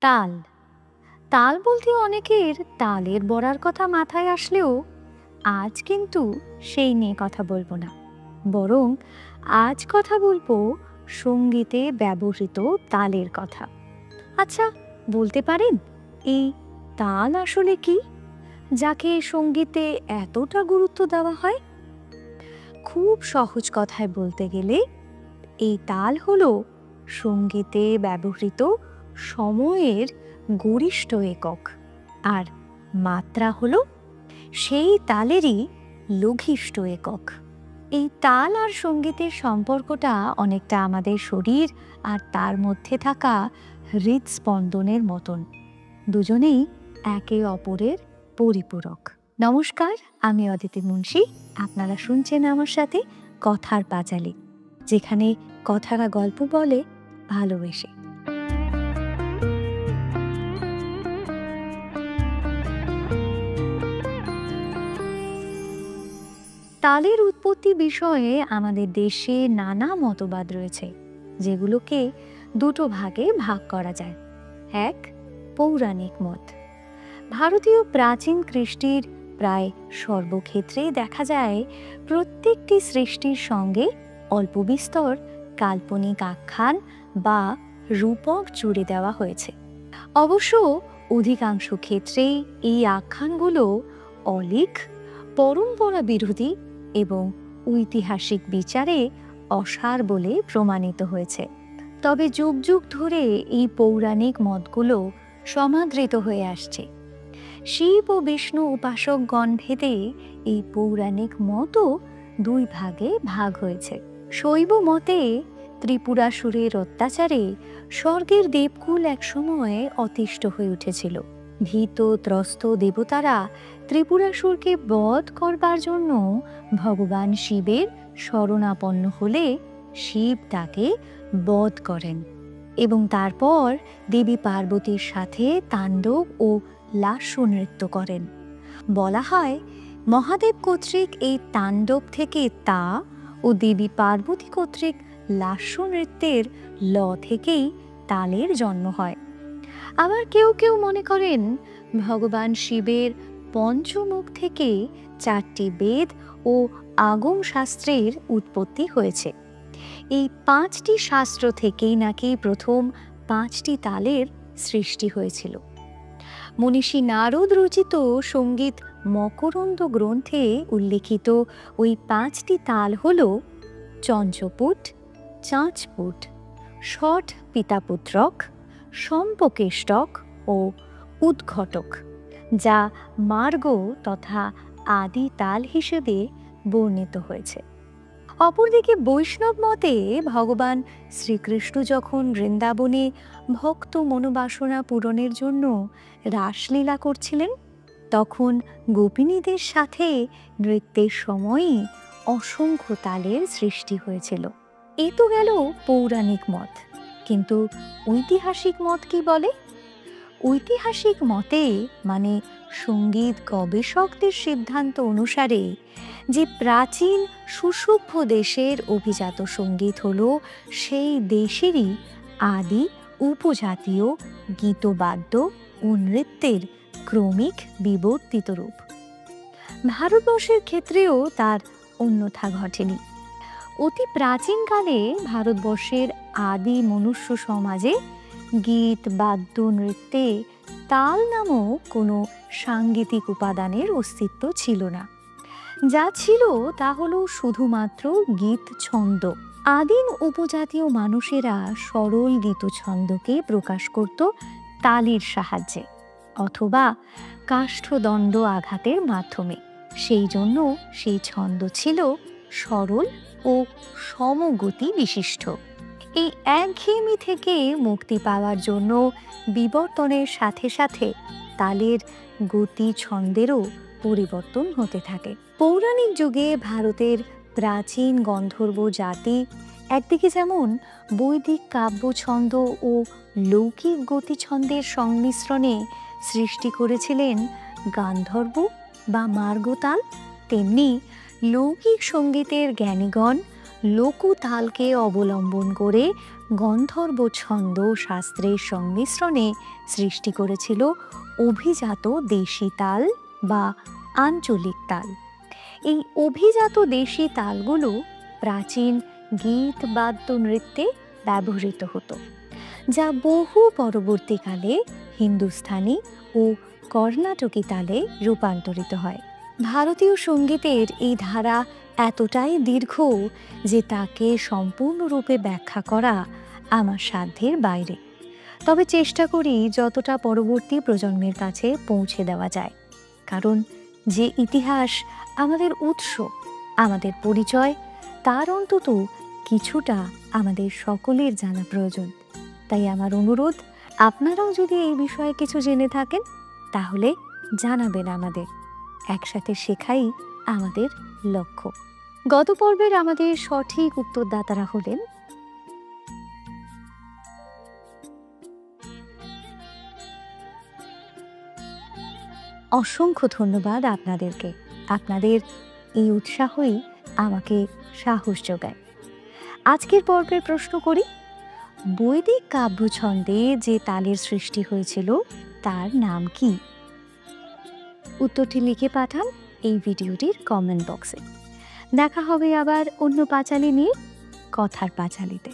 তাল। তাল বলতে অনেকের তালের বড়ার কথা মাথায় আসলেও আজ কিন্তু সেই নিয়ে কথা বলবো না, বরং আজ কথা বলবো সঙ্গীতে ব্যবহৃত তালের কথা। আচ্ছা, বলতে পারেন এই তাল আসলে কি, যাকে সঙ্গীতে এতটা গুরুত্ব দেওয়া হয়? খুব সহজ কথায় বলতে গেলে এই তাল হলো সঙ্গীতে ব্যবহৃত সময়ের গরিষ্ঠ একক, আর মাত্রা হলো সেই তালেরই লঘিষ্ঠ একক। এই তাল আর সঙ্গীতের সম্পর্কটা অনেকটা আমাদের শরীর আর তার মধ্যে থাকা হৃদস্পন্দনের মতন, দুজনেই একে অপরের পরিপূরক। নমস্কার, আমি অদিতি মুন্সি। আপনারা শুনছেন আমার সাথে কথার পাঁচালী, যেখানে কথারা গল্প বলে ভালোবেসে। তালের উৎপত্তি বিষয়ে আমাদের দেশে নানা মতবাদ রয়েছে, যেগুলোকে দুটো ভাগে ভাগ করা যায়। এক, পৌরাণিক মত। ভারতীয় প্রাচীন কৃষ্টির প্রায় সর্বক্ষেত্রেই দেখা যায় প্রত্যেকটি সৃষ্টির সঙ্গে অল্প বিস্তর কাল্পনিক আখ্যান বা রূপক জুড়ে দেওয়া হয়েছে। অবশ্য অধিকাংশ ক্ষেত্রেই এই আখ্যানগুলো অলিক, পরম্পরা বিরোধী এবং ঐতিহাসিক বিচারে অসার বলে প্রমাণিত হয়েছে। তবে যুগ যুগ ধরে এই পৌরাণিক মতগুলো সমাদৃত হয়ে আসছে। শিব ও বিষ্ণু উপাসকগণ ভেদে এই পৌরাণিক মতও দুই ভাগে ভাগ হয়েছে। শৈব মতে ত্রিপুরাসুরের অত্যাচারে স্বর্গের দেবকুল একসময় অতিষ্ঠ হয়ে উঠেছিল। ভীত ত্রস্ত দেবতারা ত্রিপুরাসুরকে বধ করবার জন্য ভগবান শিবের শরণাপন্ন হলে শিব তাকে বধ করেন এবং তারপর দেবী পার্বতীর সাথে তাণ্ডব ও লাস্য নৃত্য করেন। বলা হয় মহাদেব কর্তৃক এই তাণ্ডব থেকে তা ও দেবী পার্বতী কর্তৃক লাস্য নৃত্যের ল থেকেই তালের জন্ম হয়। আবার কেউ কেউ মনে করেন ভগবান শিবের পঞ্চমুখ থেকে 4টি বেদ ও আগম শাস্ত্রের উৎপত্তি হয়েছে। এই 5টি শাস্ত্র থেকেই নাকি প্রথম 5টি তালের সৃষ্টি হয়েছিল। মনীষী নারদ রচিত সঙ্গীত মকরন্দ গ্রন্থে উল্লেখিত ওই 5টি তাল হল চঞ্চপুট, চাঁচপুট, ষট পিতাপুত্রক, সম্পকেষ্টক ও উদ্ঘটক, যা মার্গ তথা আদি তাল হিসেবে বর্ণিত হয়েছে। অপরদিকে বৈষ্ণব মতে ভগবান শ্রীকৃষ্ণ যখন বৃন্দাবনে ভক্ত মনোবাসনা পূরণের জন্য রাসলীলা করছিলেন, তখন গোপিনীদের সাথে নৃত্যের সময়ই অসংখ্য তালের সৃষ্টি হয়েছিল। এ তো গেল পৌরাণিক মত, কিন্তু ঐতিহাসিক মত কি বলে? ঐতিহাসিক মতে, মানে সঙ্গীত গবেষকদের সিদ্ধান্ত অনুসারে, যে প্রাচীন সুসভ্য দেশের অভিজাত সঙ্গীত হল সেই দেশেরই আদি উপজাতীয় গীতবাদ্য ও নৃত্যের ক্রমিক বিবর্তিত রূপ। ভারতবর্ষের ক্ষেত্রেও তার অন্যথা ঘটেনি। অতি প্রাচীনকালে ভারতবর্ষের আদি মনুষ্য সমাজে গীত, বাদ্য, নৃত্যে তাল নামক কোনো সাংগীতিক উপাদানের অস্তিত্ব ছিল না। যা ছিল তা হলো শুধুমাত্র গীত ছন্দ। আদিম উপজাতীয় মানুষেরা সরল গীত ছন্দকে প্রকাশ করত তালির সাহায্যে অথবা কাষ্ঠদণ্ড আঘাতের মাধ্যমে। সেই জন্য সেই ছন্দ ছিল সরল ও সমগতি বিশিষ্ট। এই একঘেয়েমি থেকে মুক্তি পাওয়ার জন্য বিবর্তনের সাথে সাথে তালের গতি ছন্দেরও পরিবর্তন হতে থাকে। পৌরাণিক যুগে ভারতের প্রাচীন গন্ধর্ব জাতি একদিকে যেমন বৈদিক কাব্যছন্দ ও লৌকিক গতিছন্দের সংমিশ্রণে সৃষ্টি করেছিলেন গান্ধর্ব বা মার্গতাল, তেমনি লৌকিক সঙ্গীতের জ্ঞানীগণ লোকতালকে অবলম্বন করে গন্ধর্ব ছন্দ শাস্ত্রের সংমিশ্রণে সৃষ্টি করেছিল অভিজাত দেশি তাল বা আঞ্চলিক তাল। এই অভিজাত দেশি তালগুলো প্রাচীন গীত বাদ্য নৃত্যে ব্যবহৃত হতো, যা বহু পরবর্তীকালে হিন্দুস্থানি ও কর্ণাটকী তালে রূপান্তরিত হয়। ভারতীয় সঙ্গীতের এই ধারা এতটাই দীর্ঘ যে তাকে সম্পূর্ণরূপে ব্যাখ্যা করা আমার সাধ্যের বাইরে। তবে চেষ্টা করি যতটা পরবর্তী প্রজন্মের কাছে পৌঁছে দেওয়া যায়, কারণ যে ইতিহাস আমাদের উৎস, আমাদের পরিচয়, তার অন্তত কিছুটা আমাদের সকলের জানা প্রয়োজন। তাই আমার অনুরোধ, আপনারাও যদি এই বিষয়ে কিছু জেনে থাকেন তাহলে জানাবেন আমাদের। একসাথে শেখাই আমাদের লক্ষ্য। গত পর্বের আমাদের সঠিক উত্তরদাতারা হলেন অসংখ্য ধন্যবাদ আপনাদেরকে। আপনাদের এই উৎসাহই আমাকে সাহস যোগায়। আজকের পর্বের প্রশ্ন করি, বৈদিক কাব্যছন্দে যে তালের সৃষ্টি হয়েছিল তার নাম কি? উত্তরটি লিখে পাঠান এই ভিডিওটির কমেন্ট বক্সে। দেখা হবে আবার অন্য পাঁচালী নিয়ে, কথার পাঁচালীতে।